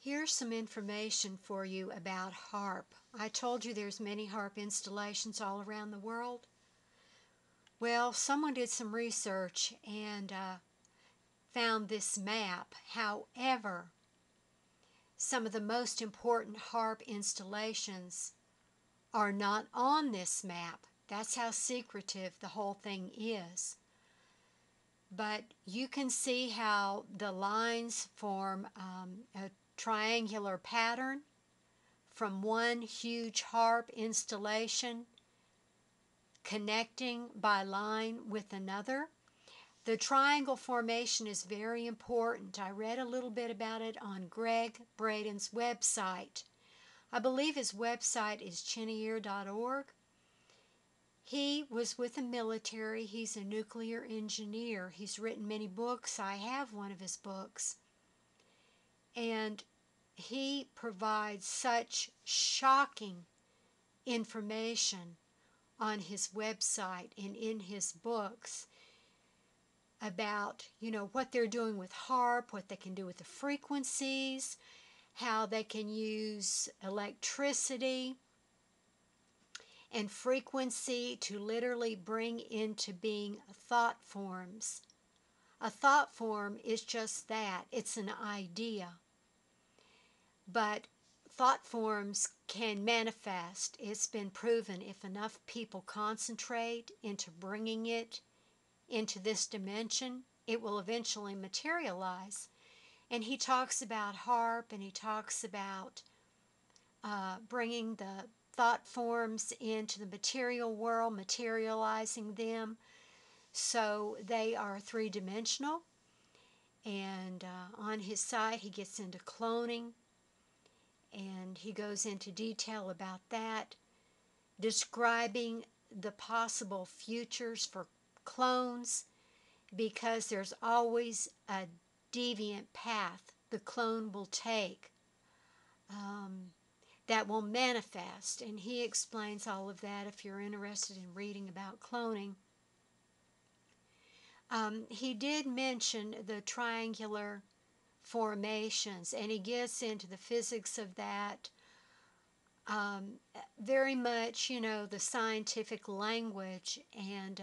Here's some information for you about Haarp. I told you there's many Haarp installations all around the world. Well, someone did some research and found this map. However, some of the most important Haarp installations are not on this map. That's how secretive the whole thing is. But you can see how the lines form a triangular pattern from one huge Haarp installation connecting by line with another. The triangle formation is very important. I read a little bit about it on Greg Braden's website. I believe his website is chinneer.org. He was with the military. He's a nuclear engineer. He's written many books. I have one of his books. And he provides such shocking information on his website and in his books about, what they're doing with Haarp, what they can do with the frequencies, how they can use electricity and frequency to literally bring into being thought forms. A thought form is just that. It's an idea. But thought forms can manifest. It's been proven if enough people concentrate into bringing it into this dimension, it will eventually materialize. And he talks about Haarp, and he talks about bringing the thought forms into the material world, materializing them so they are three-dimensional. And on his site he gets into cloning, and he goes into detail about that, describing the possible futures for clones, because there's always a deviant path the clone will take that will manifest, and he explains all of that if you're interested in reading about cloning. He did mention the triangular formations, and he gets into the physics of that, very much, the scientific language, and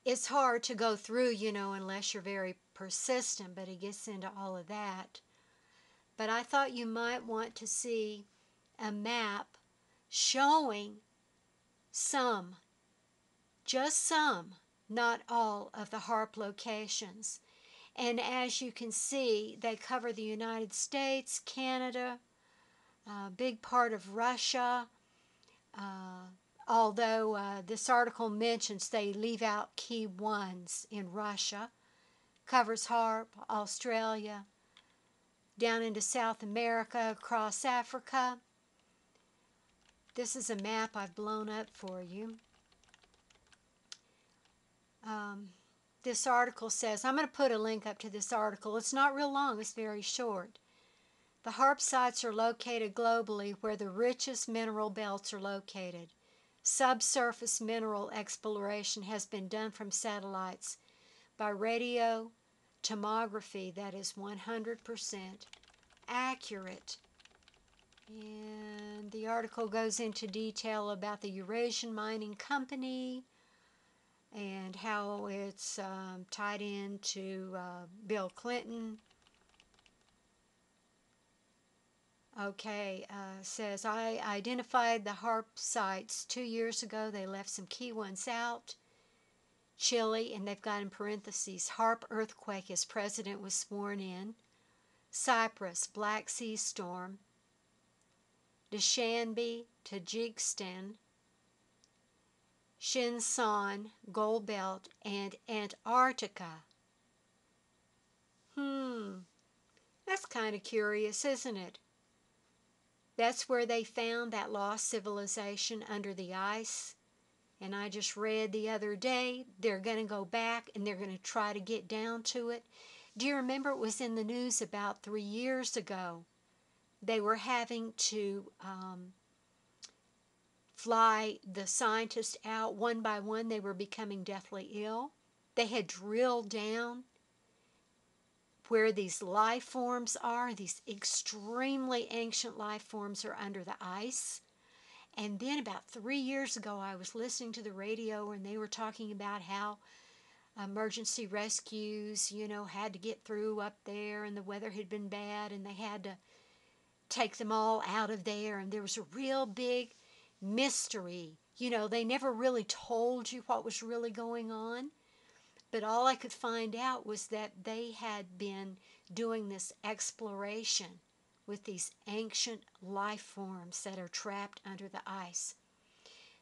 it's hard to go through, unless you're very persistent, but he gets into all of that. But I thought you might want to see a map showing some, just some, not all of the Haarp locations. And as you can see, they cover the United States, Canada, a big part of Russia, although this article mentions they leave out key ones in Russia. Covers Haarp, Australia, down into South America, across Africa. This is a map I've blown up for you. This article says, I'm going to put a link up to this article. It's not real long, it's very short. The Haarp sites are located globally where the richest mineral belts are located. Subsurface mineral exploration has been done from satellites by radio tomography that is 100% accurate. And the article goes into detail about the Eurasian Mining Company and how it's tied into Bill Clinton. Okay, says, I identified the Haarp sites 2 years ago. They left some key ones out. Chile, and they've got in parentheses, Haarp earthquake as president was sworn in. Cyprus, Black Sea storm. Dushanbe, Tajikistan. Shinsan, Gold Belt, and Antarctica. That's kind of curious, isn't it? That's where they found that lost civilization under the ice. And I just read the other day, they're going to go back and they're going to try to get down to it. Do you remember it was in the news about 3 years ago? They were having to fly the scientists out one by one. They were becoming deathly ill. They had drilled down where these life forms are. These extremely ancient life forms are under the ice. And then about 3 years ago, I was listening to the radio and they were talking about how emergency rescues, had to get through up there and the weather had been bad and they had to take them all out of there. And there was a real big mystery. They never really told you what was really going on. But all I could find out was that they had been doing this exploration with these ancient life forms that are trapped under the ice.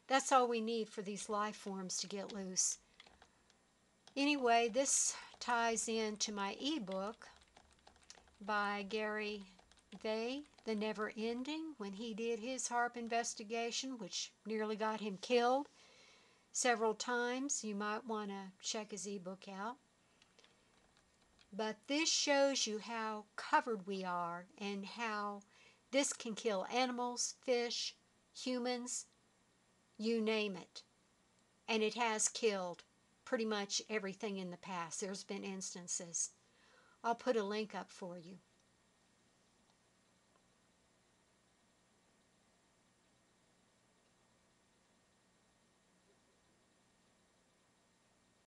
That's all we need for these life forms to get loose. Anyway, this ties into my ebook by Gary Vay, The Never Ending, when he did his Haarp investigation, which nearly got him killed several times. You might want to check his ebook out. But this shows you how covered we are and how this can kill animals, fish, humans, you name it. And it has killed pretty much everything in the past. There's been instances. I'll put a link up for you.